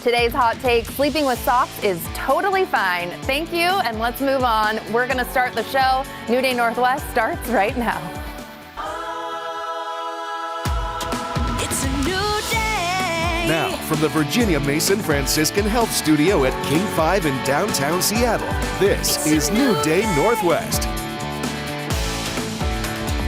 Today's hot take, sleeping with socks is totally fine. Thank you, and let's move on. We're gonna start the show. New Day Northwest starts right now. It's a new day. Now, from the Virginia Mason Franciscan Health Studio at King 5 in downtown Seattle, this is New Day Northwest.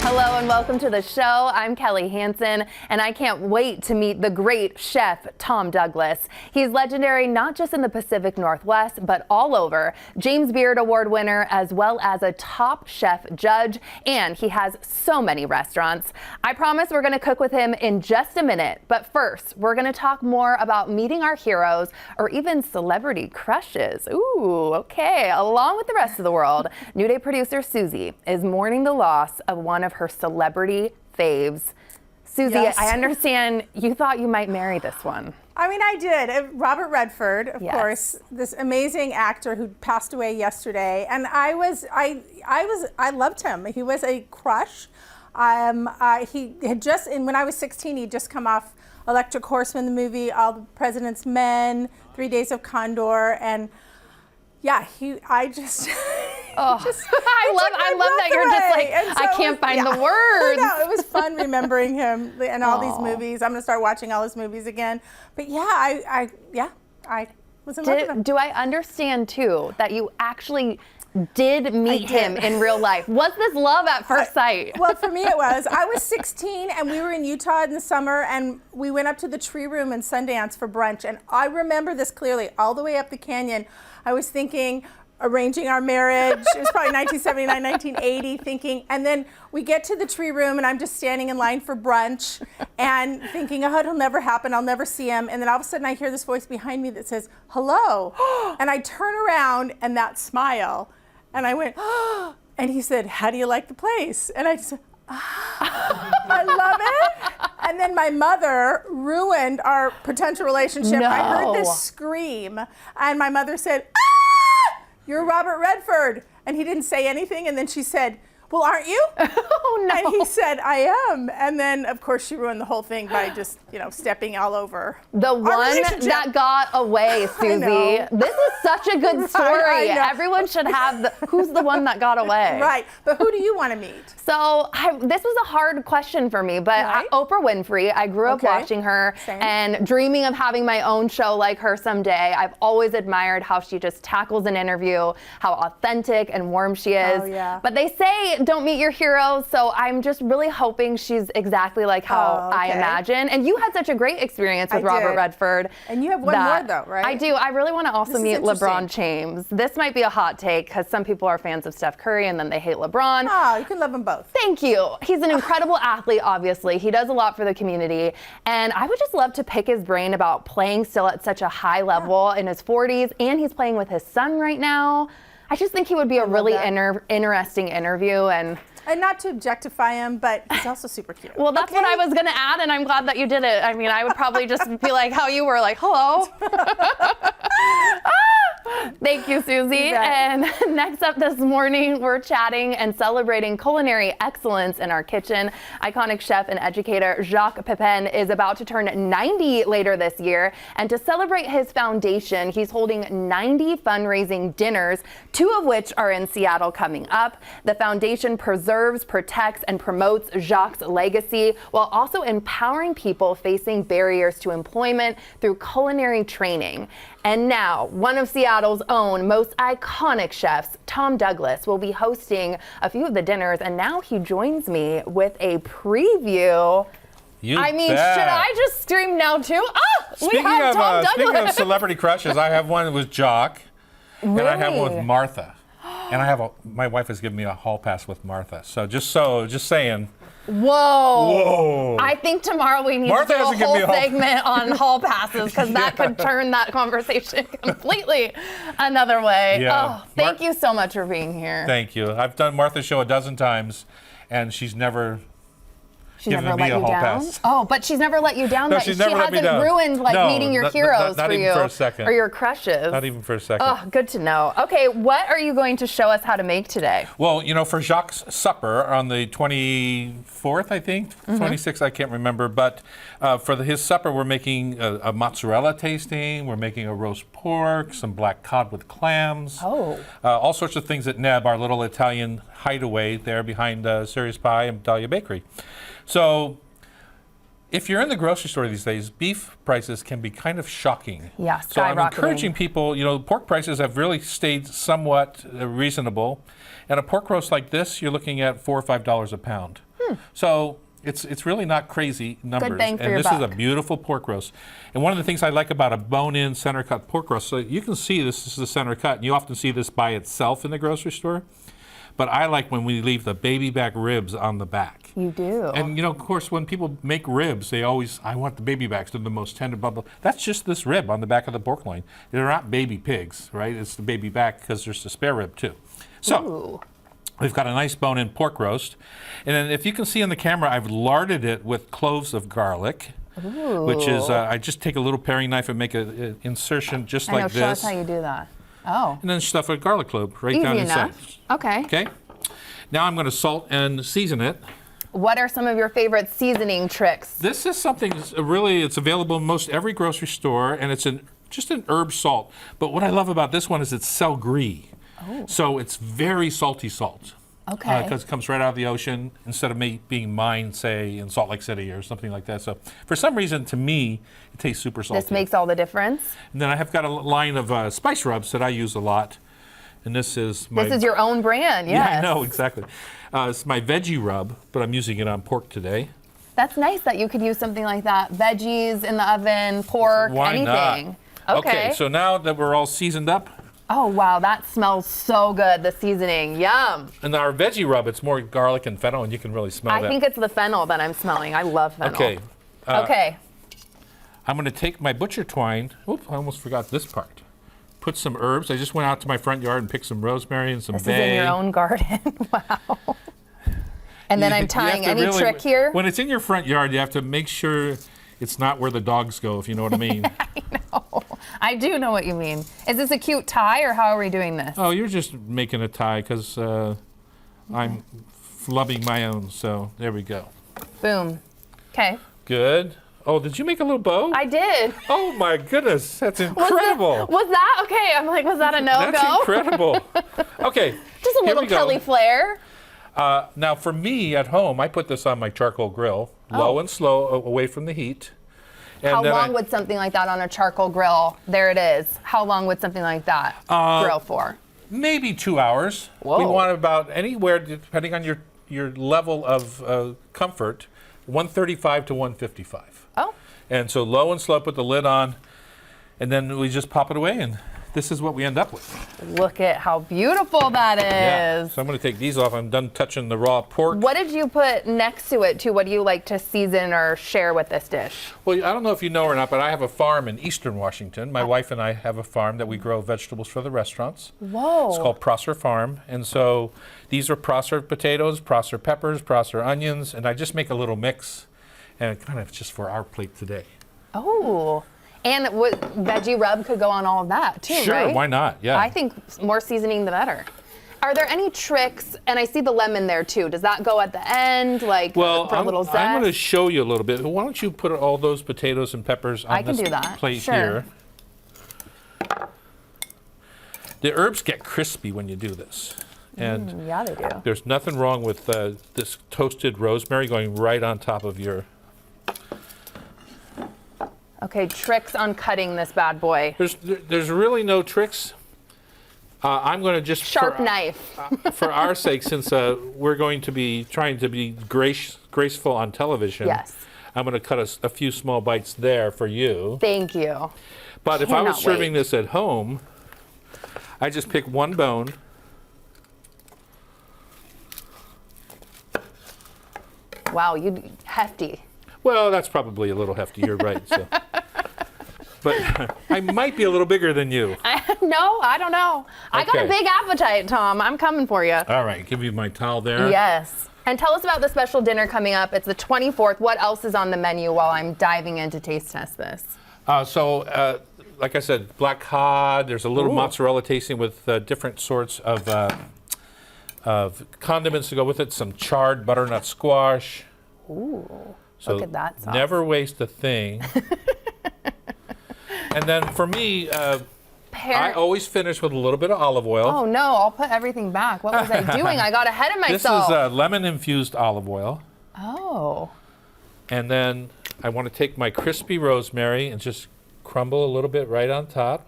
Hello and welcome to the show. I'm Kelly Hansen, and I can't wait to meet the great chef, Tom Douglas. He's legendary not just in the Pacific Northwest, but all over. James Beard Award winner, as well as a top chef judge, and he has so many restaurants. I promise we're gonna cook with him in just a minute, but first, we're gonna talk more about meeting our heroes or even celebrity crushes. Ooh, okay, along with the rest of the world, New Day producer Susie is mourning the loss of one of her celebrity faves. Susie, Yes. I understand you thought you might marry this one. I mean, I did. Robert Redford, of Yes. course, this amazing actor who passed away yesterday, and I loved him. He was a crush. He had just, and when I was 16, he'd just come off Electric Horseman, the movie, All the President's Men, 3 Days of Condor, and yeah, I just. Oh, I love that you're just like, I can't find the words. No, it was fun remembering him and all these movies. I'm gonna start watching all his movies again. But yeah, I was in love with him. Do I understand too that you actually did meet him in real life? Was this love at first sight? Well, for me it was. I was 16 and we were in Utah in the summer and we went up to the Tree Room in Sundance for brunch. And I remember this clearly, all the way up the canyon. I was thinking, arranging our marriage. It was probably 1979, 1980, thinking, and then we get to the Tree Room and I'm just standing in line for brunch and thinking, oh, it'll never happen, I'll never see him. And then all of a sudden I hear this voice behind me that says, hello. And I turn around and that smile. And I went, oh, and he said, how do you like the place? And I just said, I love it. And then my mother ruined our potential relationship. No. I heard this scream and my mother said, you're Robert Redford. And he didn't say anything. And then she said, well, aren't you? Oh, no. And he said, I am. And then, of course, she ruined the whole thing by just, stepping all over. The one that got away, Susie. This is such a good story. Everyone should have who's the one that got away? Right. But who do you want to meet? So this was a hard question for me, but Oprah Winfrey, I grew up watching her and dreaming of having my own show like her someday. I've always admired how she just tackles an interview, how authentic and warm she is. Oh, yeah. But they say don't meet your heroes, so I'm just really hoping she's exactly like how I imagine. And you had such a great experience with Robert Redford. And you have one more though, right? I do. I really want to also meet LeBron James. This might be a hot take because some people are fans of Steph Curry and then they hate LeBron. Oh, you can love them both. Thank you. He's an incredible athlete, obviously. He does a lot for the community. And I would just love to pick his brain about playing still at such a high level in his 40s. And he's playing with his son right now. I just think he would be a really interesting interview. And not to objectify him, but he's also super cute. Well, that's what I was going to add, and I'm glad that you did it. I mean, I would probably just be like how you were, like, hello. Thank you, Susie. And next up this morning, we're chatting and celebrating culinary excellence in our kitchen. Iconic chef and educator Jacques Pepin is about to turn 90 later this year. And to celebrate his foundation, he's holding 90 fundraising dinners, 2 of which are in Seattle coming up. The foundation preserves, protects, and promotes Jacques' legacy while also empowering people facing barriers to employment through culinary training. And now, one of Seattle's own most iconic chefs, Tom Douglas, will be hosting a few of the dinners, and now he joins me with a preview. Should I just stream now too? We have Tom Douglas. Speaking of celebrity crushes, I have one with Jock, and I have one with Martha. And my wife has given me a hall pass with Martha. So just saying. Whoa. I think tomorrow we need to do a whole segment on hall passes because that could turn that conversation completely another way. Yeah. Oh, thank you so much for being here. Thank you. I've done Martha's show a dozen times, and she's never She's giving never me let a you hall down? pass. Oh, but she's never let you down. No, but she's she never let hasn't me down. ruined like No, meeting your not heroes for even you for a second. or your crushes. Not even for a second. Oh, good to know. Okay, what are you going to show us how to make today? Well, for Jacques' supper on the 24th, I think, 26th, I can't remember, but for his supper, we're making a mozzarella tasting, we're making a roast pork, some black cod with clams, all sorts of things at Neb, our little Italian hideaway there behind Serious Pie and Dahlia Bakery. So, if you're in the grocery store these days, beef prices can be kind of shocking. Yeah, so I'm skyrocketing. encouraging people, pork prices have really stayed somewhat reasonable. And a pork roast like this, you're looking at $4 or $5 a pound. So it's really not crazy numbers. Good bang for and your this is a buck. beautiful pork roast. And one of the things I like about a bone-in center cut pork roast, so you can see this is the center cut, and you often see this by itself in the grocery store. But I like when we leave the baby back ribs on the back. You do. And of course, when people make ribs, they always, I want the baby backs, they're the most tender, blah, blah. That's just this rib on the back of the pork loin. They're not baby pigs, right? It's the baby back because there's the spare rib too. So, we've got a nice bone-in pork roast. And then if you can see on the camera, I've larded it with cloves of garlic. Which is, I just take a little paring knife and make an insertion just like Show us this. how you do that. Oh. And then stuff a garlic clove right Easy down enough. inside. Okay. Okay? Now I'm going to salt and season it. What are some of your favorite seasoning tricks? This is something that's it's available in most every grocery store, and it's just an herb salt. But what I love about this one is it's cell gris. So it's very salty salt. Okay. Because it comes right out of the ocean instead of being mined, say, in Salt Lake City or something like that. So for some reason, to me, it tastes super salty. This makes all the difference. And then I have got a line of spice rubs that I use a lot. And this is This is your own brand, yes. Yeah, I know, exactly. It's my veggie rub, but I'm using it on pork today. That's nice that you could use something like that. Veggies in the oven, pork, Why anything. not? Okay. So now that we're all seasoned up, Oh, wow, that smells so good, the seasoning. Yum. and our veggie rub, it's more garlic and fennel, and you can really smell I that. think it's the fennel that I'm smelling. I love fennel. Okay. Okay. I'm going to take my butcher twine. Oops, I almost forgot this part. Put some herbs. I just went out to my front yard and picked some rosemary and some This bay. is in your own garden. Wow. And then I'm tying You have to any trick here. When it's in your front yard, you have to make sure it's not where the dogs go, if you know what I mean. I do know what you mean. Is this a cute tie, or how are we doing this? Oh, you're just making a tie because I'm flubbing my own. So there we go. Boom. Okay. Good. Oh, did you make a little bow? I did. Oh my goodness, that's incredible. Was that okay? I'm like, was that a no-go? That's incredible. Okay. Just a here little we go. Kelly Flair. Now, for me at home, I put this on my charcoal grill, low and slow, away from the heat. And How then long would something like that on a charcoal grill? There it is. How long would something like that grill for? Maybe 2 hours. Whoa. We want about anywhere, depending on your level of comfort, 135 to 155. Oh. And so low and slow, put the lid on, and then we just pop it away, and this is what we end up with. Look at how beautiful that is. Yeah. So I'm going to take these off. I'm done touching the raw pork. What did you put next to it, too? What do you like to season or share with this dish? Well, I don't know if you know or not, but I have a farm in eastern Washington. My wife and I have a farm that we grow vegetables for the restaurants. Whoa. It's called Prosser Farm. And so these are Prosser potatoes, Prosser peppers, Prosser onions, and I just make a little mix, and kind of just for our plate today. Oh. And veggie rub could go on all of that, too, Sure, right? why not? Yeah. I think more seasoning, the better. Are there any tricks? And I see the lemon there, too. Does that go at the end, like for a little zest? I'm going to show you a little bit. Why don't you put all those potatoes and peppers on this plate Sure. here? The herbs get crispy when you do this. And Yeah, they do. there's nothing wrong with this toasted rosemary going right on top of your... Okay, tricks on cutting this bad boy. There's really no tricks. I'm going to just... Sharp knife. For our sake, since we're going to be trying to be graceful on television, Yes. I'm going to cut a few small bites there for you. Thank you. But if I was Cannot serving wait. this at home, I just pick one bone. Wow, hefty. Well, that's probably a little hefty. You're right. So. But I might be a little bigger than you. No, I don't know. I got a Okay. big appetite, Tom. I'm coming for you. All right, give you my towel there. Yes. And tell us about the special dinner coming up. It's the 24th. What else is on the menu while I'm diving in to taste test this? Like I said, black cod. There's a little mozzarella tasting with different sorts of condiments to go with it. Some charred butternut squash. Ooh, So look at that sauce. never waste a thing. And then for me, I always finish with a little bit of olive oil. Oh no, I'll put everything back. What was I doing? I got ahead of This myself. is lemon-infused olive oil. Oh. And then I want to take my crispy rosemary and just crumble a little bit right on top.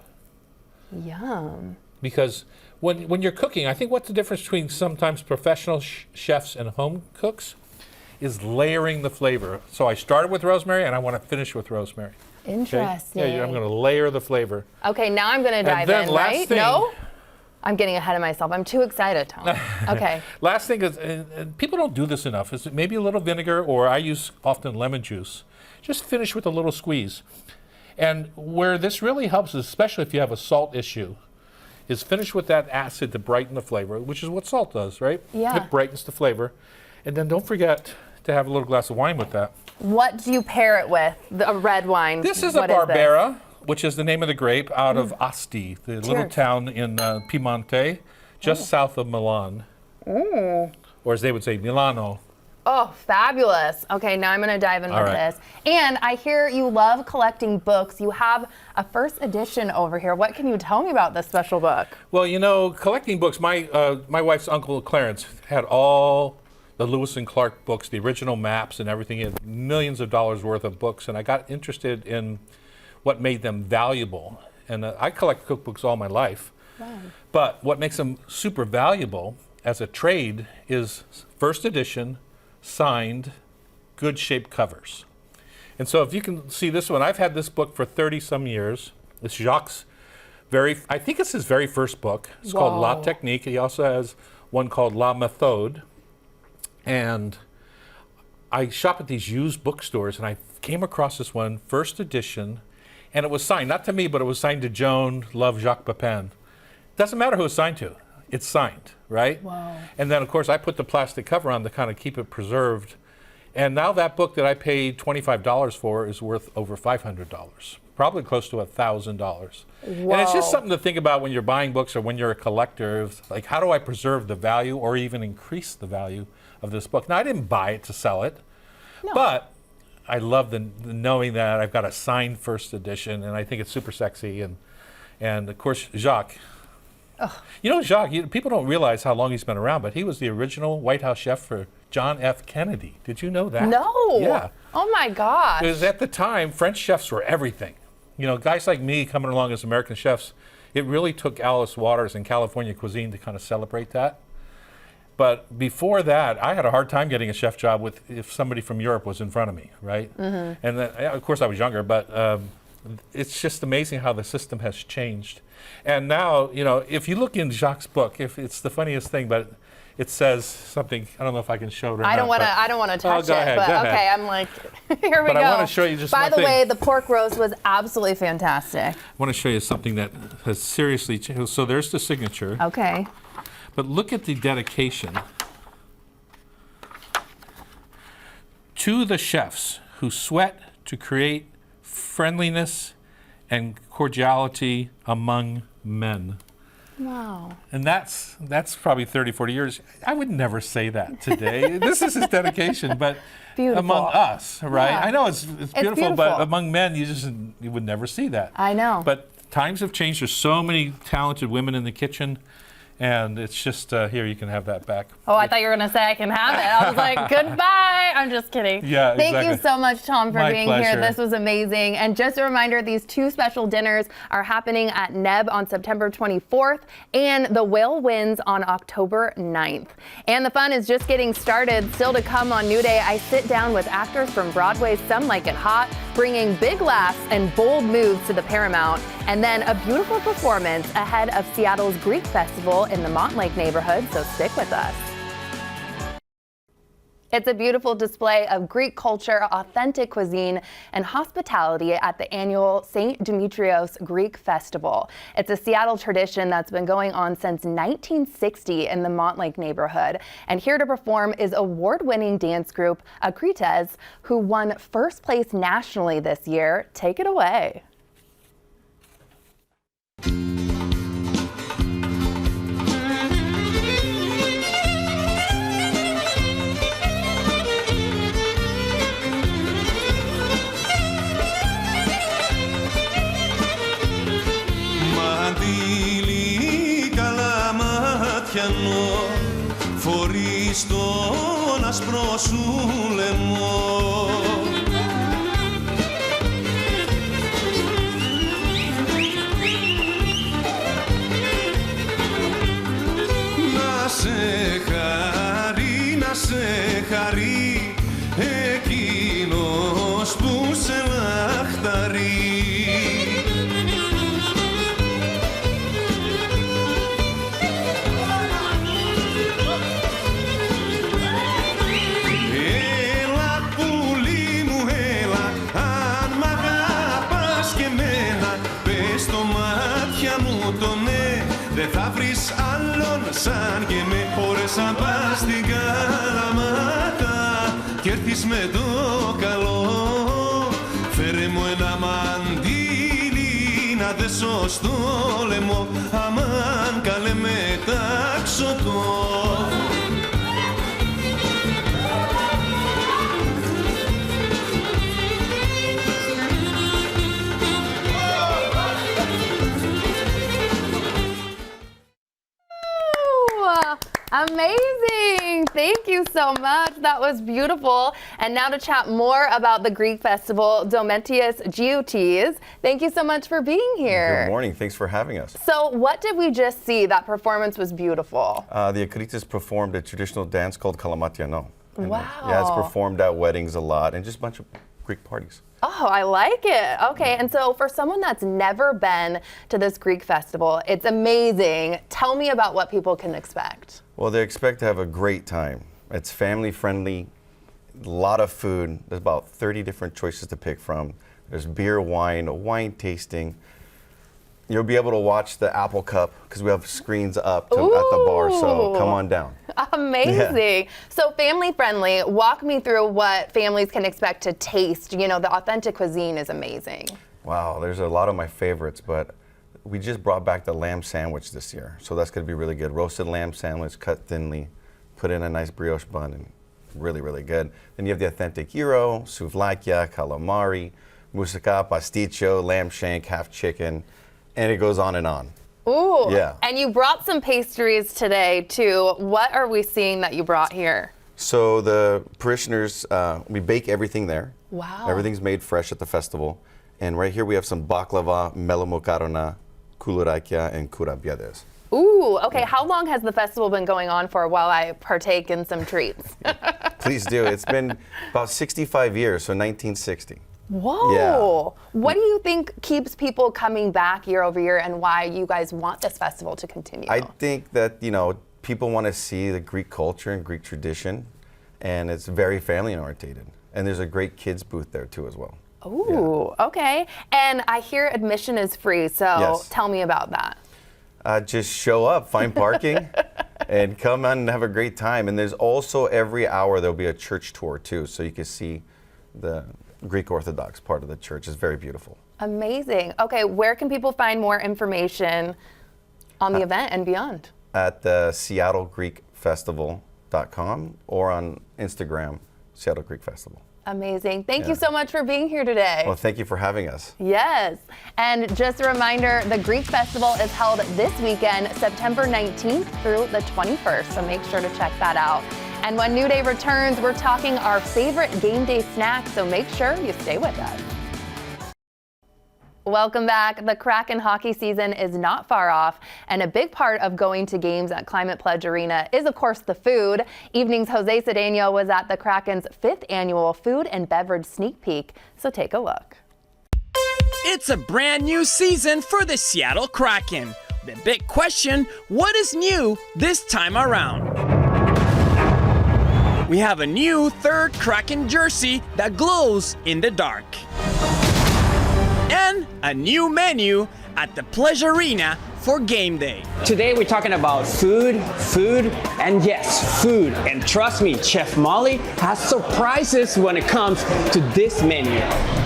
Yum. Because when you're cooking, I think what's the difference between sometimes professional chefs and home cooks is layering the flavor. So I started with rosemary and I want to finish with rosemary. Okay? Interesting. Yeah, I'm going to layer the flavor. Okay, now I'm going to dive then in, last right? thing- No? I'm getting ahead of myself. I'm too excited, Tom. Okay. Last thing is, and people don't do this enough, is maybe a little vinegar, or I use often lemon juice. Just finish with a little squeeze. And where this really helps, especially if you have a salt issue, is finish with that acid to brighten the flavor, which is what salt does, right? Yeah. It brightens the flavor. And then don't forget to have a little glass of wine with that. What do you pair it with? A red wine. This is a What this? Barbera, which is the name of the grape, out of Asti, the little Cheers. town in Piemonte, just south of Milan. Or as they would say, Milano. Oh, fabulous. Okay, now I'm going to dive in All with right. this. And I hear you love collecting books. You have a first edition over here. What can you tell me about this special book? Well, you know, collecting books, my wife's uncle Clarence had all the Lewis and Clark books, the original maps and everything. He had millions of dollars worth of books, and I got interested in what made them valuable. And I collect cookbooks all my life. Wow. But what makes them super valuable as a trade is first edition, signed, good shaped covers. And so if you can see this one, I've had this book for 30 some years. It's Jacques' I think it's his very first book. It's called La Whoa. Technique. He also has one called La Méthode. And I shop at these used bookstores, and I came across this one, first edition, and it was signed, not to me, but it was signed to Joan, love Jacques Pepin. Doesn't matter who it's signed to, it's signed, right? Wow. And then, of course, I put the plastic cover on to kind of keep it preserved. And now that book that I paid $25 for is worth over $500, probably close to $1,000. And it's just Whoa. something to think about when you're buying books or when you're a collector. It's like, how do I preserve the value or even increase the value of this book? Now, I didn't buy it to sell it, but I love the knowing that I've got a signed first edition, and I think it's super sexy. And of course, Jacques. You know, Jacques, people don't realize how long he's been around, but he was the original White House chef for John F. Kennedy. Did you know that? No. Yeah. Oh my gosh. Because at the time, French chefs were everything. You know, guys like me coming along as American chefs, it really took Alice Waters and California cuisine to kind of celebrate that. But before that, I had a hard time getting a chef job if somebody from Europe was in front of me, right? Mm-hmm. And then, of course, I was younger, but it's just amazing how the system has changed. And now, you know, if you look in Jacques' book, it's the funniest thing, but it says something. I don't know if I can show it or I don't not. want to. I don't want to touch go it. ahead, but go ahead. okay, I'm like, here we But go. I wanna show you just By one the thing. way, the pork roast was absolutely fantastic. I want to show you something that has seriously changed. So there's the signature. Okay. But look at the dedication to the chefs who sweat to create friendliness and cordiality among men. Wow. And that's probably 30, 40 years. I would never say that today. This is his dedication, but Beautiful. among us, right? Yeah. I know it's beautiful, beautiful. but among men, you would never see that. I know. But times have changed. There's so many talented women in the kitchen, and it's just here. You can have that back. Oh, I thought you were going to say I can have it. I was like, goodbye. I'm just kidding. Yeah, Thank you exactly. so much, Tom, for My being here. pleasure. This was amazing. And just a reminder, these two special dinners are happening at Neb on September 24th and the Whale Wins on October 9th. And the fun is just getting started. Still to come on New Day, I sit down with actors from Broadway's Some Like It Hot, bringing big laughs and bold moves to the Paramount. And then a beautiful performance ahead of Seattle's Greek Festival in the Montlake neighborhood. So stick with us. It's a beautiful display of Greek culture, authentic cuisine, and hospitality at the annual St. Demetrios Greek Festival. It's a Seattle tradition that's been going on since 1960 in the Montlake neighborhood. And here to perform is award-winning dance group Akrites, who won first place nationally this year. Take it away. Φορείς τον άσπρο σου λαιμό. Να σε χαρεί, να σε χαρεί εκείνος που σε λαχταρεί. Δεν θα βρεις άλλον σαν και με ώρες αν πας στην Καλαμάτα κι έρθεις με το καλό. Φέρε μου ένα μαντίλι να δέσω στο λαιμό αμάν καλέ μετάξωτο. Amazing! Thank you so much. That was beautiful. And now to chat more about the Greek festival, Demetrios Giotis. Thank you so much for being here. Good morning. Thanks for having us. So what did we just see? That performance was beautiful. The Akrites performed a traditional dance called Kalamatiano. Wow. Yeah, it's performed at weddings a lot and just a bunch of Greek parties. Oh, I like it. Okay, and so for someone that's never been to this Greek festival, it's amazing. Tell me about what people can expect. Well, they expect to have a great time. It's family friendly, a lot of food. There's about 30 different choices to pick from. There's beer, wine, a wine tasting. You'll be able to watch the Apple Cup because we have screens up at the bar, so come on down. Amazing. Yeah. So family friendly, walk me through what families can expect to taste. You know, the authentic cuisine is amazing. Wow, there's a lot of my favorites, but we just brought back the lamb sandwich this year, so that's going to be really good. Roasted lamb sandwich, cut thinly, put in a nice brioche bun, and really, really good. Then you have the authentic gyro, souvlakia, calamari, moussaka, pasticcio, lamb shank, half chicken, and it goes on and on. Ooh. Yeah. And you brought some pastries today, too. What are we seeing that you brought here? So the parishioners, we bake everything there. Wow. Everything's made fresh at the festival. And right here we have some baklava, melomokarona, kulurakia, and kurabiades. Ooh, okay. How long has the festival been going on for while I partake in some treats? Please do. It's been about 65 years, so 1960. Whoa. Yeah. What do you think keeps people coming back year over year and why you guys want this festival to continue? I think that, you know, people want to see the Greek culture and Greek tradition, and it's very family oriented. And there's a great kids booth there too as well. Ooh, okay. And I hear admission is free, so Yes. tell me about that. Just show up, find parking, and come on and have a great time. And there's also every hour there'll be a church tour too, so you can see the Greek Orthodox part of the church. Is very beautiful. Amazing. Okay, where can people find more information on the event and beyond? At the SeattleGreekFestival.com or on Instagram, Seattle Greek Festival. Amazing. Thank you so much for being here today. Well, thank you for having us. Yes. And just a reminder, the Greek Festival is held this weekend, September 19th through the 21st. So make sure to check that out. And when New Day returns, we're talking our favorite game day snacks. So make sure you stay with us. Welcome back. The Kraken hockey season is not far off, and a big part of going to games at Climate Pledge Arena is, of course, the food. Evening's Jose Cedeno was at the Kraken's 5th annual food and beverage sneak peek, so take a look. It's a brand new season for the Seattle Kraken. The big question, what is new this time around? we have a new third Kraken jersey that glows in the dark. And a new menu at the Pleasure Arena for game day. Today we're talking about food, and yes, food. And trust me, Chef Molly has surprises when it comes to this menu.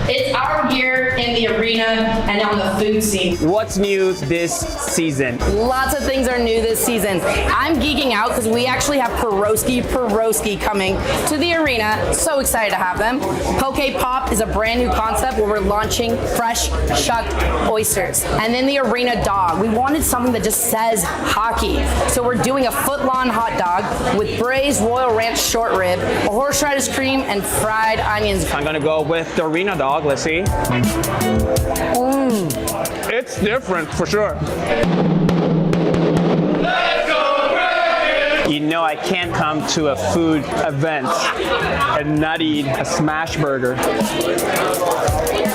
It's our year in the arena and on the food scene. What's new this season? Lots of things are new this season. I'm geeking out because we actually have Pierogi coming to the arena. So excited to have them. Poke Pop is a brand new concept where we're launching fresh shucked oysters. And then the arena dog. We wanted something that just says hockey. So we're doing a foot-long hot dog with braised Royal Ranch short rib, a horseradish cream, and fried onions. I'm gonna go with the arena dog. Let's see. It's different for sure. You know I can't come to a food event and not eat a smash burger.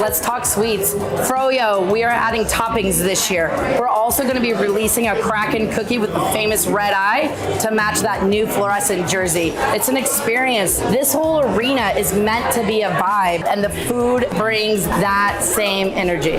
Let's talk sweets. Froyo, we are adding toppings this year. We're also going to be releasing a Kraken cookie with the famous red eye to match that new fluorescent jersey. It's an experience. This whole arena is meant to be a vibe, and the food brings that same energy.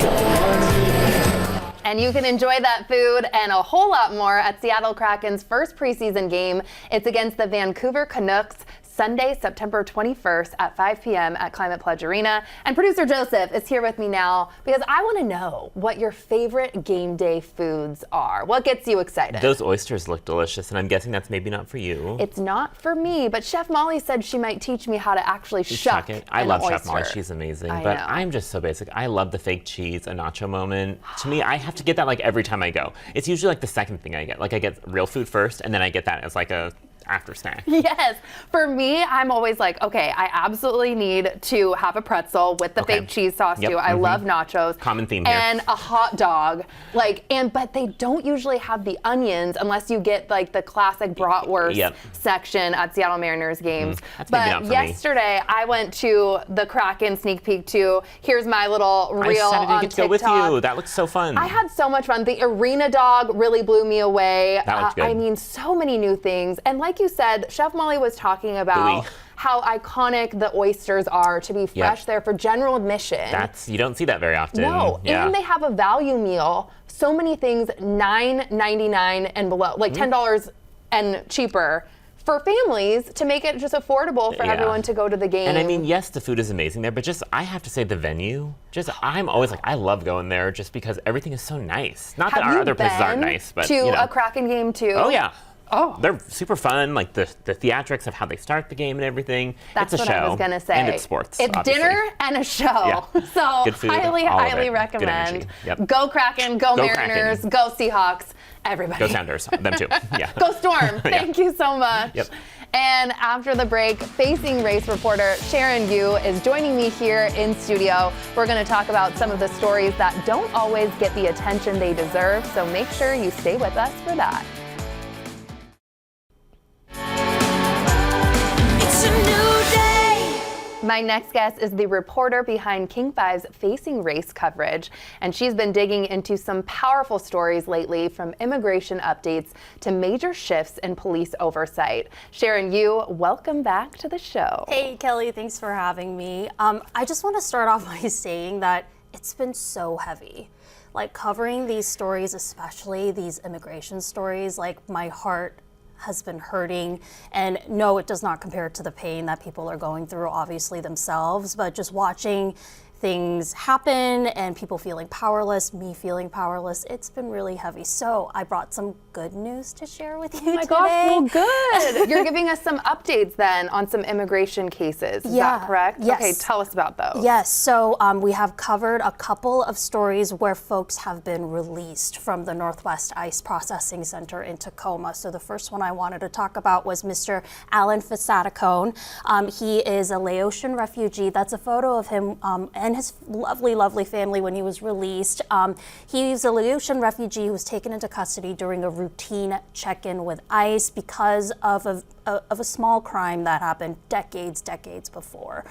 And you can enjoy that food and a whole lot more at Seattle Kraken's first preseason game. It's against the Vancouver Canucks, Sunday, September 21st at 5 p.m. at Climate Pledge Arena. And producer Joseph is here with me now because I want to know what your favorite game day foods are. What gets you excited? Those oysters look delicious, and I'm guessing that's maybe not for you. It's not for me, but Chef Molly said she might teach me how to actually shuck it. I love Chef Molly. She's amazing. But I'm just so basic. I love the fake cheese, a nacho moment. To me, I have to get that like every time I go. It's usually like the second thing I get. Like I get real food first, and then I get that as like a after snack. Yes. For me, I'm always like, okay, I absolutely need to have a pretzel with the fake cheese sauce too. I love nachos. Common theme here. And a hot dog. But they don't usually have the onions unless you get like the classic bratwurst section at Seattle Mariners games. That's maybe not for yesterday, I went to the Kraken sneak peek too. Here's my little reel on TikTok. Go with you. That looks so fun. I had so much fun. The arena dog really blew me away. That looked good. I mean, so many new things. And like you said, Chef Molly was talking about how iconic the oysters are to be fresh there for general admission. You don't see that very often. No, and they have a value meal. So many things, $9.99 and below, like $10 and cheaper for families to make it just affordable for everyone to go to the game. And I mean, yes, the food is amazing there, but just I have to say the venue, I'm always like, I love going there just because everything is so nice. Not that our other places aren't nice, but to a Kraken game too? Oh yeah. Oh, they're super fun. Like the theatrics of how they start the game and everything. That's it's a show. I was gonna say. And it's sports. It's obviously. dinner and a show. So good food, highly recommend. Go Kraken, go Mariners, Kraken. go Seahawks, everybody. Go Sounders, them too. Yeah. Go Storm. Thank you so much. Yep. And after the break, Facing Race reporter Sharon Yu is joining me here in studio. We're going to talk about some of the stories that don't always get the attention they deserve. So make sure you stay with us for that. It's a new day. My next guest is the reporter behind King 5's Facing Race coverage, and she's been digging into some powerful stories lately, from immigration updates to major shifts in police oversight. Sharon Yu, welcome back to the show. Hey Kelly, thanks for having me. I just want to start off by saying that it's been so heavy. Like covering these stories, especially these immigration stories, like my heart has been hurting, and no, it does not compare to the pain that people are going through, obviously themselves, but just watching things happen and people feeling powerless, me feeling powerless, it's been really heavy. So I brought some good news to share with you today. Oh my gosh, well good. You're giving us some updates then on some immigration cases, is that correct? Yes. Okay, tell us about those. Yes, so we have covered a couple of stories where folks have been released from the Northwest ICE Processing Center in Tacoma. So the first one I wanted to talk about was Mr. Alan Fasatacone. He is a Laotian refugee. That's a photo of him and his lovely, lovely family when he was released. He's a Laotian refugee who was taken into custody during a routine check-in with ICE because of of a small crime that happened decades before.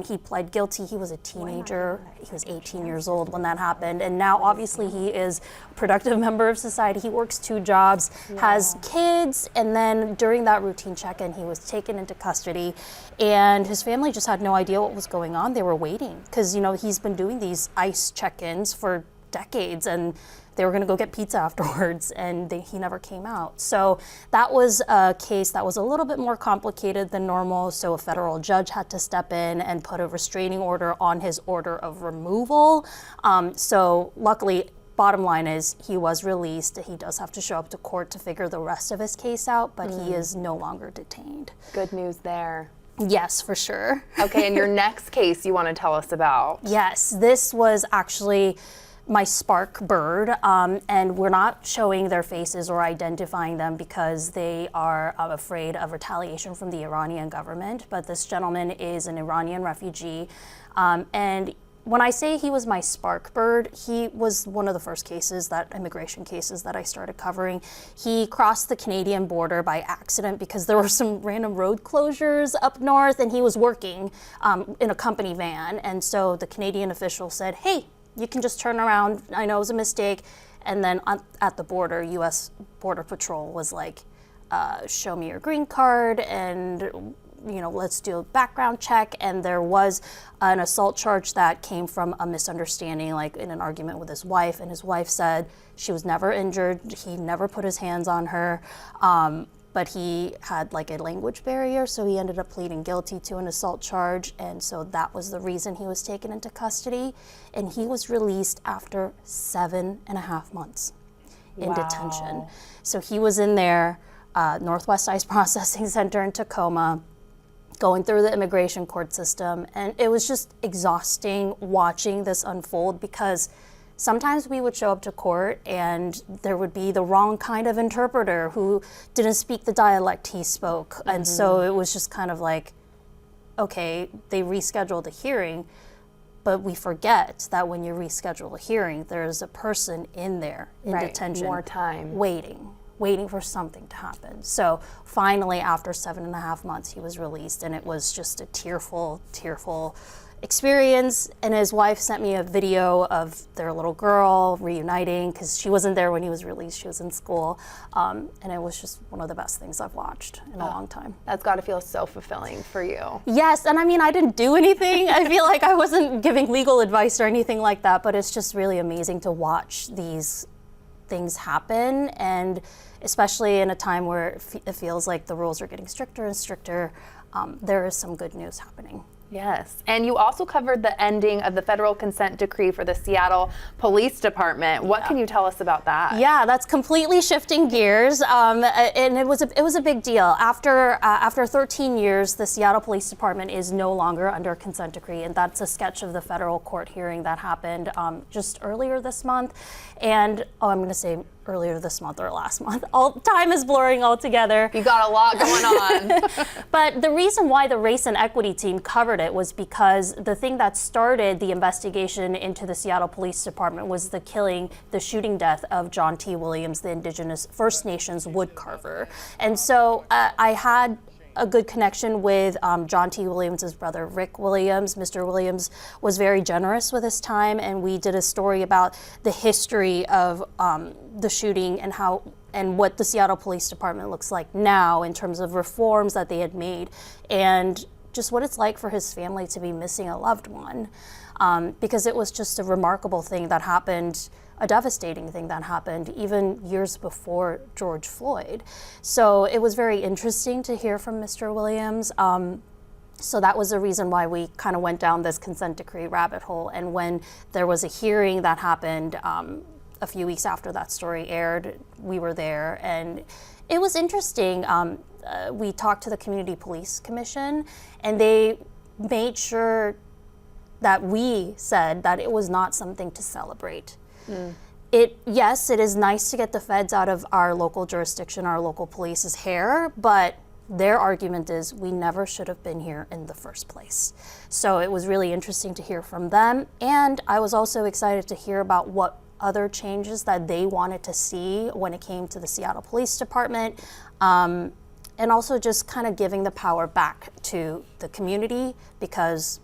He pled guilty. He was a teenager. He was 18 years old when that happened. And now obviously he is a productive member of society. He works 2 jobs, has kids, and then during that routine check-in, he was taken into custody, and his family just had no idea what was going on. They were waiting because, you know, he's been doing these ICE check-ins for decades, and they were going to go get pizza afterwards, and he never came out. So that was a case that was a little bit more complicated than normal. So a federal judge had to step in and put a restraining order on his order of removal. So luckily, bottom line is he was released. He does have to show up to court to figure the rest of his case out, but he is no longer detained. Good news there. Yes, for sure. Okay, and your next case you want to tell us about? Yes, this was actually my spark bird, and we're not showing their faces or identifying them because they are afraid of retaliation from the Iranian government. But this gentleman is an Iranian refugee, and when I say he was my spark bird, he was one of the first immigration cases that I started covering. He crossed the Canadian border by accident because there were some random road closures up north, and he was working in a company van. And so the Canadian official said, "Hey, you can just turn around. I know it was a mistake." And then at the border, U.S. Border Patrol was like, show me your green card, and let's do a background check. And there was an assault charge that came from a misunderstanding, like in an argument with his wife. And his wife said she was never injured. He never put his hands on her. But he had like a language barrier, so he ended up pleading guilty to an assault charge, and so that was the reason he was taken into custody, and he was released after 7.5 months in detention. So he was in there, Northwest ICE Processing Center in Tacoma, going through the immigration court system, and it was just exhausting watching this unfold because sometimes we would show up to court and there would be the wrong kind of interpreter who didn't speak the dialect he spoke. And so it was just kind of like, okay, they rescheduled a hearing, but we forget that when you reschedule a hearing, there's a person in there in detention. More time. Waiting for something to happen. So finally, after 7.5 months, he was released, and it was just a tearful experience. And his wife sent me a video of their little girl reuniting because she wasn't there when he was released. She was in school, and it was just one of the best things I've watched in a long time. That's got to feel so fulfilling for you. Yes, and I mean, I didn't do anything. I feel like I wasn't giving legal advice or anything like that, but it's just really amazing to watch these things happen, and especially in a time where it feels like the rules are getting stricter and stricter, there is some good news happening. Yes, and you also covered the ending of the federal consent decree for the Seattle Police Department. What can you tell us about that? Yeah, that's completely shifting gears, and it was a big deal. After 13 years, the Seattle Police Department is no longer under consent decree, and that's a sketch of the federal court hearing that happened just earlier this month. And I'm going to say earlier this month or last month. All time is blurring all together. You got a lot going on. But the reason why the race and equity team covered it was because the thing that started the investigation into the Seattle Police Department was the shooting death of John T. Williams, the Indigenous First Nations woodcarver. And so I had a good connection with John T. Williams' brother, Rick Williams. Mr. Williams was very generous with his time, and we did a story about the history of the shooting and what the Seattle Police Department looks like now in terms of reforms that they had made, and just what it's like for his family to be missing a loved one, because it was just a remarkable thing that happened, a devastating thing that happened even years before George Floyd. So it was very interesting to hear from Mr. Williams. So that was the reason why we kind of went down this consent decree rabbit hole. And when there was a hearing that happened a few weeks after that story aired, we were there, and it was interesting. We talked to the Community Police Commission, and they made sure that we said that it was not something to celebrate. Yes, it is nice to get the feds out of our local jurisdiction, our local police's hair, but their argument is we never should have been here in the first place. So it was really interesting to hear from them, and I was also excited to hear about what other changes that they wanted to see when it came to the Seattle Police Department. and also just kind of giving the power back to the community, because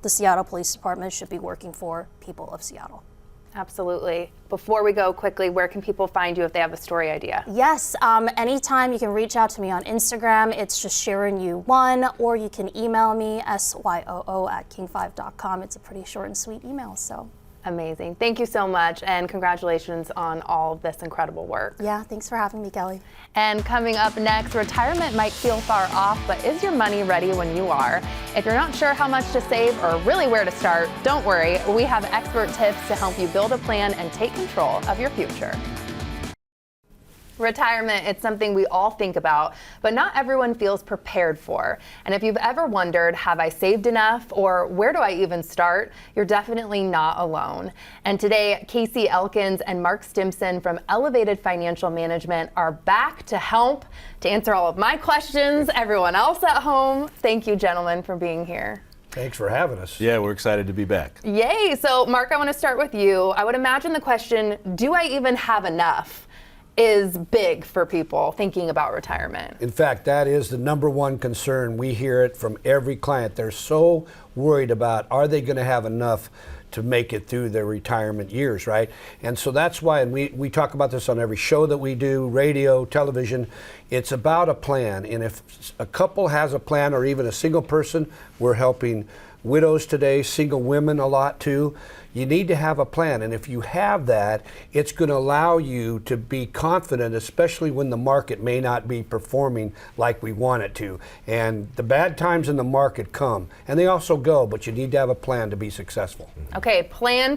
the Seattle Police Department should be working for people of Seattle. Absolutely. Before we go quickly, where can people find you if they have a story idea? Yes, anytime you can reach out to me on Instagram. It's just SharonU1, or you can email me, syoo@king5.com. It's a pretty short and sweet email, so. Amazing. Thank you so much, and congratulations on all of this incredible work. Yeah, thanks for having me, Kelly. And coming up next, retirement might feel far off, but is your money ready when you are? If you're not sure how much to save or really where to start, don't worry. We have expert tips to help you build a plan and take control of your future. Retirement, it's something we all think about, but not everyone feels prepared for. And if you've ever wondered, have I saved enough, or where do I even start, you're definitely not alone. And today, Casey Elkins and Mark Stimson from Elevated Financial Management are back to help to answer all of my questions, everyone else at home. Thank you, gentlemen, for being here. Thanks for having us. Yeah, we're excited to be back. Yay. So, Mark, I want to start with you. I would imagine the question, do I even have enough, is big for people thinking about retirement. In fact, that is the number one concern. We hear it from every client. They're so worried about, are they going to have enough to make it through their retirement years, right? And so that's why, and we talk about this on every show that we do, radio, television, it's about a plan. And if a couple has a plan, or even a single person, we're helping widows today, single women a lot too. You need to have a plan, and if you have that, it's going to allow you to be confident, especially when the market may not be performing like we want it to. And the bad times in the market come, and they also go, but you need to have a plan to be successful. Okay, plan.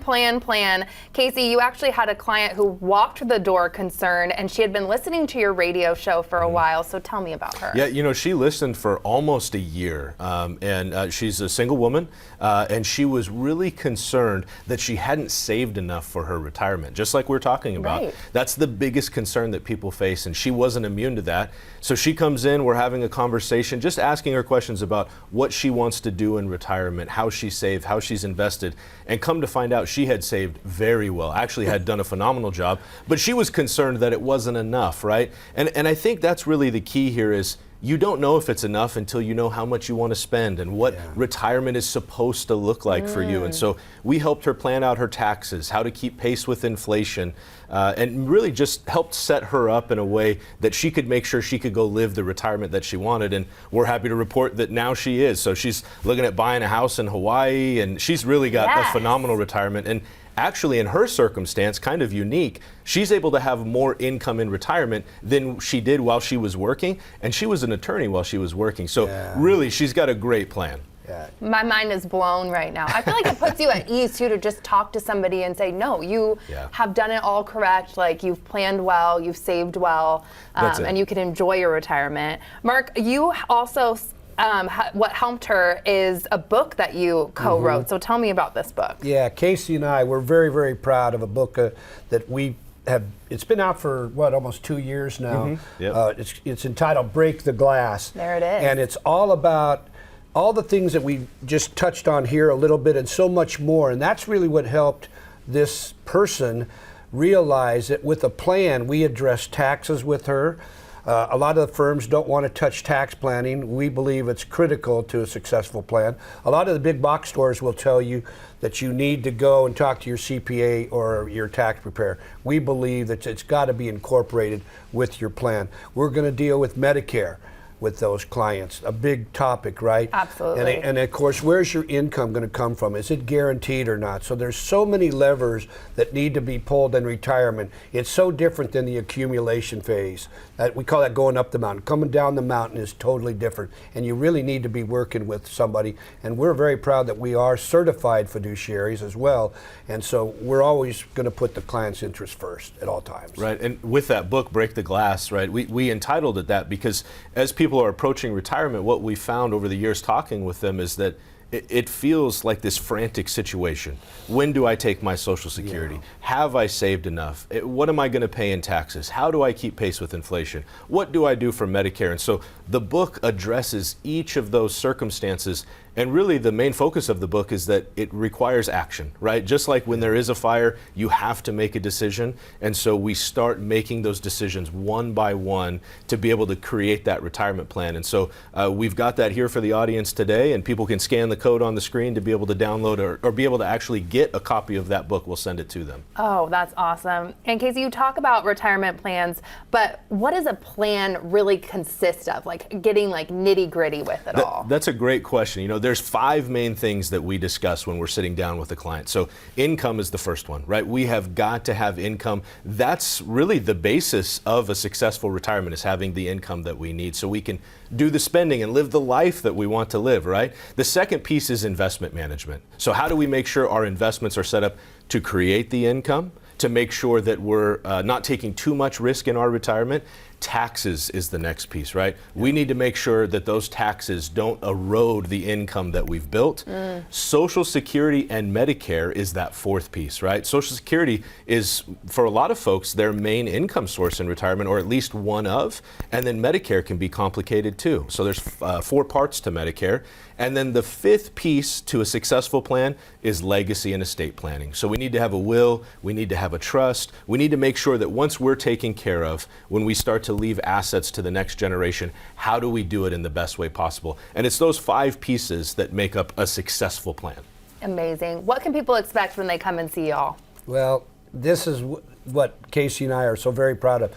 Casey, you actually had a client who walked through the door concerned, and she had been listening to your radio show for a while, so tell me about her. Yeah, you know, she listened for almost a year, and she's a single woman, and she was really concerned that she hadn't saved enough for her retirement, just like we're talking about. Right. That's the biggest concern that people face, and she wasn't immune to that. So she comes in, we're having a conversation, just asking her questions about what she wants to do in retirement, how she saved, how she's invested, and come to find out she had saved very well, actually had done a phenomenal job, but she was concerned that it wasn't enough, right? And I think that's really the key here is, you don't know if it's enough until you know how much you want to spend and what retirement is supposed to look like for you. And so we helped her plan out her taxes, how to keep pace with inflation, and really just helped set her up in a way that she could make sure she could go live the retirement that she wanted. And we're happy to report that now she is. So she's looking at buying a house in Hawaii, and she's really got a phenomenal retirement. And actually, in her circumstance, kind of unique, she's able to have more income in retirement than she did while she was working, and she was an attorney while she was working. So really, she's got a great plan. My mind is blown right now. I feel like it puts you at ease too to just talk to somebody and say, no, you have done it all correct. Like, you've planned well, you've saved well, and you can enjoy your retirement. Mark, you also what helped her is a book that you co-wrote. So tell me about this book. Yeah, Casey and I were very, very proud of a book that we have. It's been out for almost 2 years now. It's entitled "Break the Glass." There it is. And it's all about all the things that we just touched on here a little bit, and so much more. And that's really what helped this person realize that with a plan, we addressed taxes with her. A lot of the firms don't want to touch tax planning. We believe it's critical to a successful plan. A lot of the big box stores will tell you that you need to go and talk to your CPA or your tax preparer. We believe that it's got to be incorporated with your plan. We're going to deal with Medicare with those clients, a big topic, right? Absolutely. And of course, where's your income going to come from? Is it guaranteed or not? So there's so many levers that need to be pulled in retirement. It's so different than the accumulation phase. We call that going up the mountain. Coming down the mountain is totally different, and you really need to be working with somebody. And we're very proud that we are certified fiduciaries as well, and so we're always going to put the client's interest first at all times. Right, and with that book, Break the Glass, right, we entitled it that because as people are approaching retirement, what we found over the years talking with them is that it feels like this frantic situation. When do I take my Social Security? Have I saved enough? What am I going to pay in taxes? How do I keep pace with inflation? What do I do for Medicare? And so the book addresses each of those circumstances And really the main focus of the book is that it requires action, right? Just like when there is a fire, you have to make a decision. And so we start making those decisions one by one to be able to create that retirement plan. And so we've got that here for the audience today, and people can scan the code on the screen to be able to download or be able to actually get a copy of that book. We'll send it to them. Oh, that's awesome. And Casey, you talk about retirement plans, but what does a plan really consist of? Like getting like nitty gritty with it all. That's a great question. You know, there's 5 main things that we discuss when we're sitting down with a client. So income is the first one, right? We have got to have income. That's really the basis of a successful retirement, is having the income that we need so we can do the spending and live the life that we want to live, right? The second piece is investment management. So how do we make sure our investments are set up to create the income, to make sure that we're not taking too much risk in our retirement? Taxes is the next piece, right? We need to make sure that those taxes don't erode the income that we've built. Social Security and Medicare is that fourth piece, right? Social Security is, for a lot of folks, their main income source in retirement, or at least one of. And then Medicare can be complicated too. So there's 4 parts to Medicare. And then the 5th piece to a successful plan is legacy and estate planning. So we need to have a will, we need to have a trust, we need to make sure that once we're taken care of, when we start to leave assets to the next generation, how do we do it in the best way possible? And it's those 5 pieces that make up a successful plan. Amazing. What can people expect when they come and see y'all? Well, this is what Casey and I are so very proud of.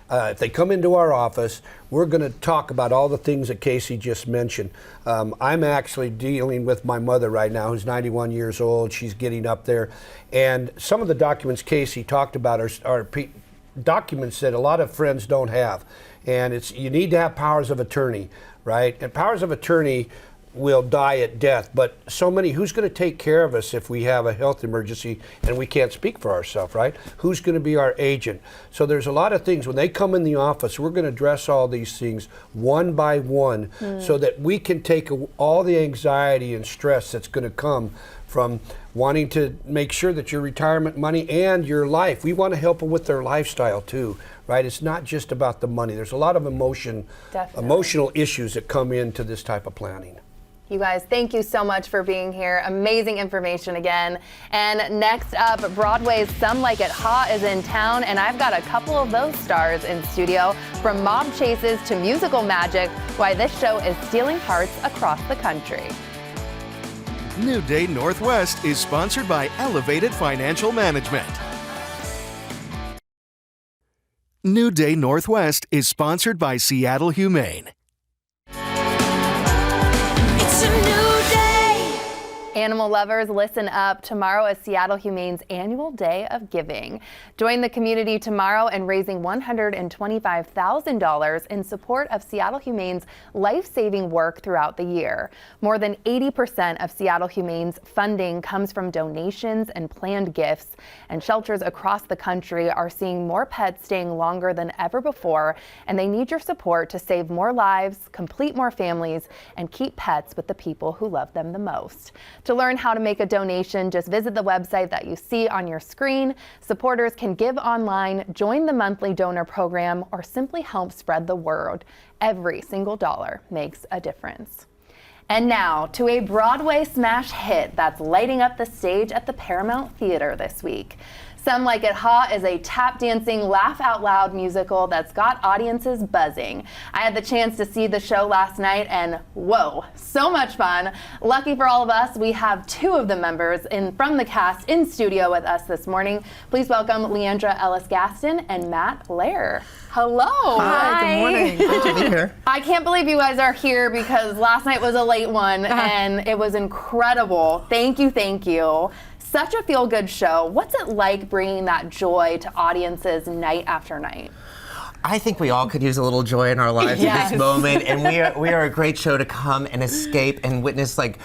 If they come into our office, we're going to talk about all the things that Casey just mentioned. I'm actually dealing with my mother right now, who's 91 years old. She's getting up there. And some of the documents Casey talked about are documents that a lot of friends don't have. And you need to have powers of attorney, right? And powers of attorney will die at death, but who's going to take care of us if we have a health emergency and we can't speak for ourselves, right? Who's going to be our agent? So there's a lot of things. When they come in the office, we're going to address all these things one by one so that we can take all the anxiety and stress that's going to come from wanting to make sure that your retirement money and your life, we want to help them with their lifestyle too, right? It's not just about the money. There's a lot of emotional issues that come into this type of planning. You guys, thank you so much for being here. Amazing information again. And next up, Broadway's Some Like It Hot is in town, and I've got a couple of those stars in studio. From mob chases to musical magic, why this show is stealing hearts across the country. New Day Northwest is sponsored by Elevated Financial Management. New Day Northwest is sponsored by Seattle Humane. It's a new day. Animal lovers, listen up. Tomorrow is Seattle Humane's annual Day of Giving. Join the community tomorrow in raising $125,000 in support of Seattle Humane's life-saving work throughout the year. More than 80% of Seattle Humane's funding comes from donations and planned gifts, and shelters across the country are seeing more pets staying longer than ever before, and they need your support to save more lives, complete more families, and keep pets with the people who love them the most. To learn how to make a donation, just visit the website that you see on your screen. Supporters can give online, join the monthly donor program, or simply help spread the word. Every single dollar makes a difference. And now to a Broadway smash hit that's lighting up the stage at the Paramount Theater this week. Some Like It Hot is a tap-dancing, laugh-out-loud musical that's got audiences buzzing. I had the chance to see the show last night, and whoa, so much fun. Lucky for all of us, we have 2 of the members from the cast in studio with us this morning. Please welcome Leandra Ellis-Gaston and Matt Lair. Hello. Hi, good morning. Great to be here. I can't believe you guys are here because last night was a late one and it was incredible. Thank you, thank you. Such a feel-good show. What's it like bringing that joy to audiences night after night? I think we all could use a little joy in our lives at this moment, and we are a great show to come and escape and witness like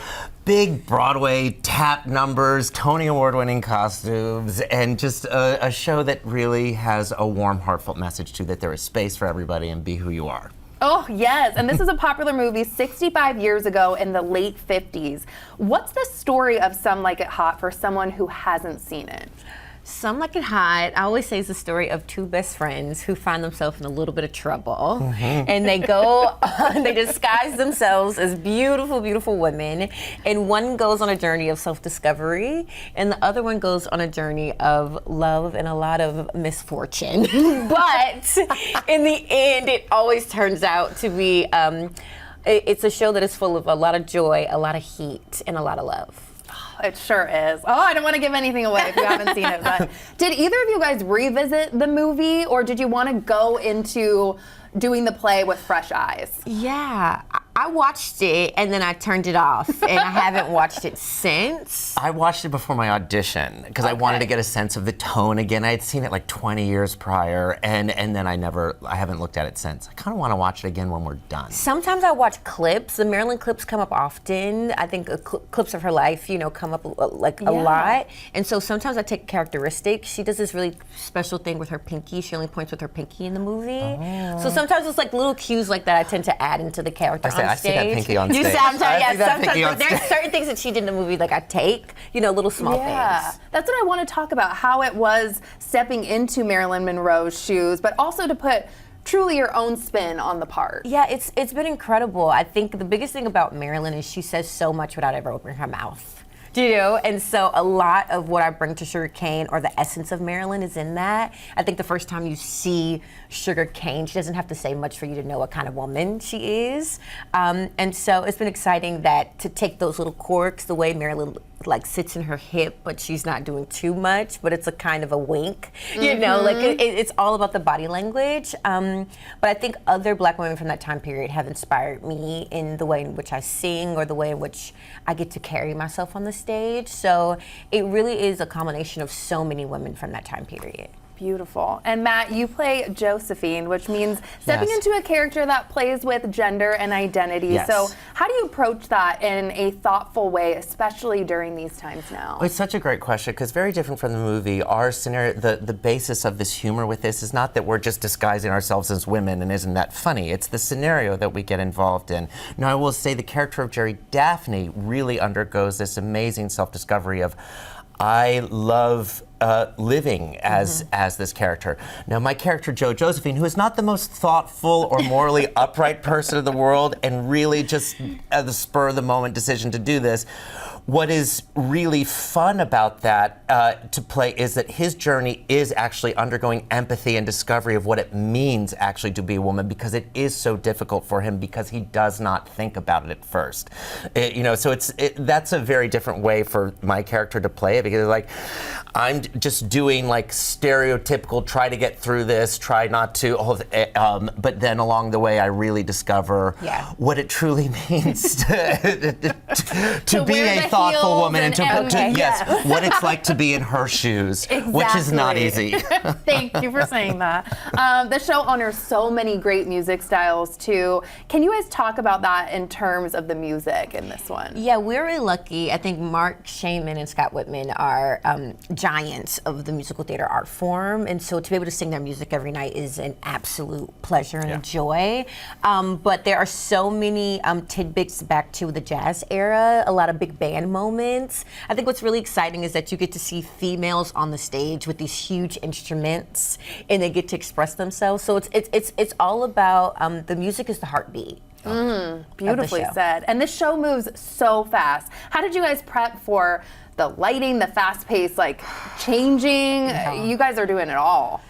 big Broadway tap numbers, Tony Award-winning costumes, and just a show that really has a warm, heartfelt message to that there is space for everybody and be who you are. Oh, yes. And this is a popular movie 65 years ago in the late 50s. What's the story of Some Like It Hot for someone who hasn't seen it? Some Like It Hot, I always say, is the story of two best friends who find themselves in a little bit of trouble. And they go, they disguise themselves as beautiful, beautiful women. And one goes on a journey of self-discovery, and the other one goes on a journey of love and a lot of misfortune. But in the end, it always turns out to be, it's a show that is full of a lot of joy, a lot of heat, and a lot of love. It sure is. Oh, I don't want to give anything away if you haven't seen it, but did either of you guys revisit the movie, or did you want to go into doing the play with fresh eyes? Yeah, I watched it and then I turned it off, and I haven't watched it since. I watched it before my audition because I wanted to get a sense of the tone again. I had seen it like 20 years prior, and then I haven't looked at it since. I kind of want to watch it again when we're done. Sometimes I watch clips. The Marilyn clips come up often. I think clips of her life, come up a lot. And so sometimes I take characteristics. She does this really special thing with her pinky. She only points with her pinky in the movie. So sometimes it's like little cues like that I tend to add into the character on stage. I see that pinky on stage. You sometimes, but there's certain things that she did in the movie like I take, little small things. That's what I want to talk about, how it was stepping into Marilyn Monroe's shoes, but also to put truly your own spin on the part. Yeah, it's been incredible. I think the biggest thing about Marilyn is she says so much without ever opening her mouth. And so a lot of what I bring to Sugar Cane, or the essence of Marilyn, is in that. I think the first time you see Sugar Cane, she doesn't have to say much for you to know what kind of woman she is. And so it's been exciting to take those little quirks, the way Marilyn sits in her hip, but she's not doing too much, but it's a kind of a wink, it's all about the body language. But I think other Black women from that time period have inspired me in the way in which I sing, or the way in which I get to carry myself on the stage. So it really is a combination of so many women from that time period. Beautiful. And Matt, you play Josephine, which means stepping into a character that plays with gender and identity. Yes. So how do you approach that in a thoughtful way, especially during these times now? Well, it's such a great question, because very different from the movie. Our scenario, the basis of this humor with this is not that we're just disguising ourselves as women and isn't that funny. It's the scenario that we get involved in. Now, I will say the character of Jerry Daphne really undergoes this amazing self-discovery of, I love living as this character. Now, my character, Josephine, who is not the most thoughtful or morally upright person in the world, and really just at the spur of the moment decision to do this, what is really fun about that to play is that his journey is actually undergoing empathy and discovery of what it means actually to be a woman, because it is so difficult for him, because he does not think about it at first. So that's a very different way for my character to play it, because I'm just doing stereotypical, try to get through this, try not to, but then along the way I really discover what it truly means to be a thoughtful woman and what it's like to be in her shoes, which is not easy. Thank you for saying that. The show honors so many great music styles too. Can you guys talk about that in terms of the music in this one? Yeah, we're really lucky. I think Mark Shaman and Scott Whitman are giants of the musical theater art form, and so to be able to sing their music every night is an absolute pleasure and a joy. But there are so many tidbits back to the jazz era, a lot of big band moments. I think what's really exciting is that you get to see females on the stage with these huge instruments, and they get to express themselves. So it's all about the music is the heartbeat. Beautifully said. And this show moves so fast. How did you guys prep for the lighting, the fast pace, changing? You guys are doing it all.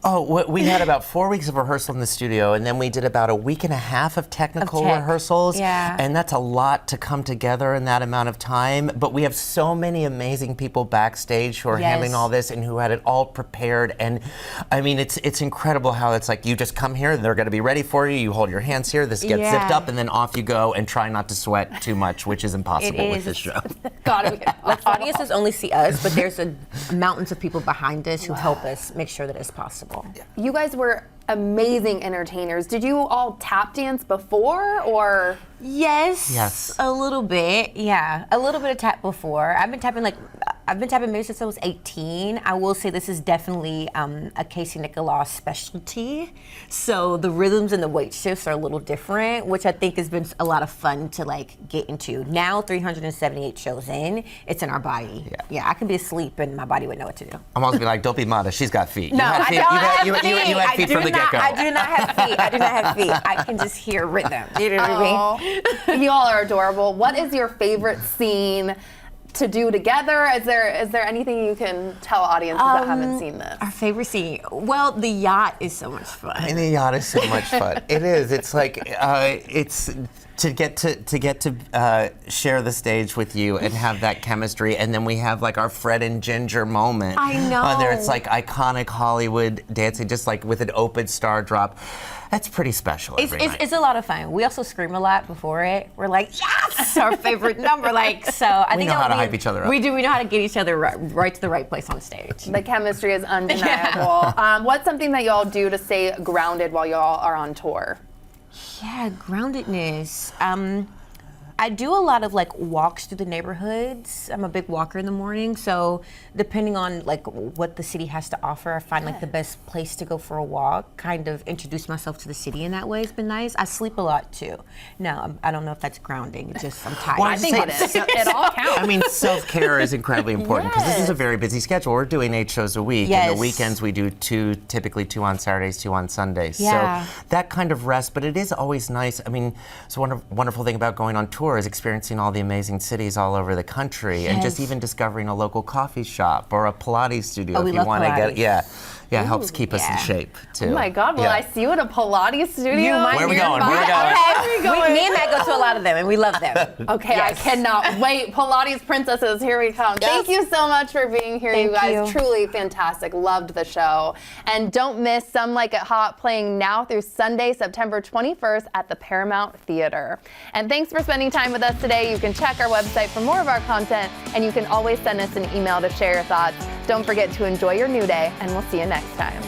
Oh, we had about 4 weeks of rehearsal in the studio, and then we did about a week and a half of technical rehearsals. Yeah. And that's a lot to come together in that amount of time. But we have so many amazing people backstage who are handling all this and who had it all prepared. And I mean, it's incredible how it's you just come here, and they're going to be ready for you. You hold your hands here, this gets zipped up, and then off you go, and try not to sweat too much, which is impossible with this show. Gotta be. Audiences only see us, but there's mountains of people behind us who help us make sure that it's possible. You guys were amazing entertainers. Did you all tap dance before, or? Yes. A little bit. Yeah, a little bit of tap before. I've been tapping I've been tapping music since I was 18. I will say this is definitely a Casey Nicholaus specialty. So the rhythms and the weight shifts are a little different, which I think has been a lot of fun to like get into. Now 378 shows in, it's in our body. Yeah, I could be asleep and my body would know what to do. I'm always be like, don't be modest. She's got feet. No, I don't have feet. You had feet from the get-go. I do not have feet. I do not have feet. I can just hear rhythm. You know what I mean? You all are adorable. What is your favorite scene to do together? Is there anything you can tell audiences that haven't seen this? Our favorite scene? Well, the yacht is so much fun. I mean, the yacht is so much fun. It is. It's like it's to get to share the stage with you and have that chemistry, and then we have like our Fred and Ginger moment. I know. On there, it's like iconic Hollywood dancing, just like with an open star drop. That's pretty special. It's a lot of fun. We also scream a lot before it. We're like, yes, our favorite number. Like, so I think know how to hype each other up. We do. We know how to get each other right to the right place on stage. The chemistry is undeniable. What's something that y'all do to stay grounded while y'all are on tour? Yeah, groundedness. I do a lot of like walks through the neighborhoods. I'm a big walker in the morning, so depending on like what the city has to offer, I find like the best place to go for a walk. Kind of introduce myself to the city in that way has been nice. I sleep a lot too. No, I don't know if that's grounding. It's just I'm tired. Well, I think it is. It all counts. I mean, self-care is incredibly important because this is a very busy schedule. We're doing 8 shows a week, and the weekends we do 2, typically 2 on Saturdays, 2 on Sundays. Yeah. So that kind of rest, but it is always nice. I mean, it's a wonderful thing about going on tour is experiencing all the amazing cities all over the country and just even discovering a local coffee shop or a Pilates studio if you want to get it helps keep us in shape too. Oh my God, will I see you at a Pilates studio? Where are we going? Me and Matt go to a lot of them and we love them. Okay, I cannot wait. Pilates princesses, here we come. Thank you so much for being here, you guys. Truly fantastic. Loved the show. And don't miss Some Like It Hot playing now through Sunday, September 21st at the Paramount Theater. And thanks for spending time with us today. You can check our website for more of our content, and you can always send us an email to share your thoughts. Don't forget to enjoy your new day, and we'll see you next time.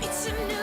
It's a new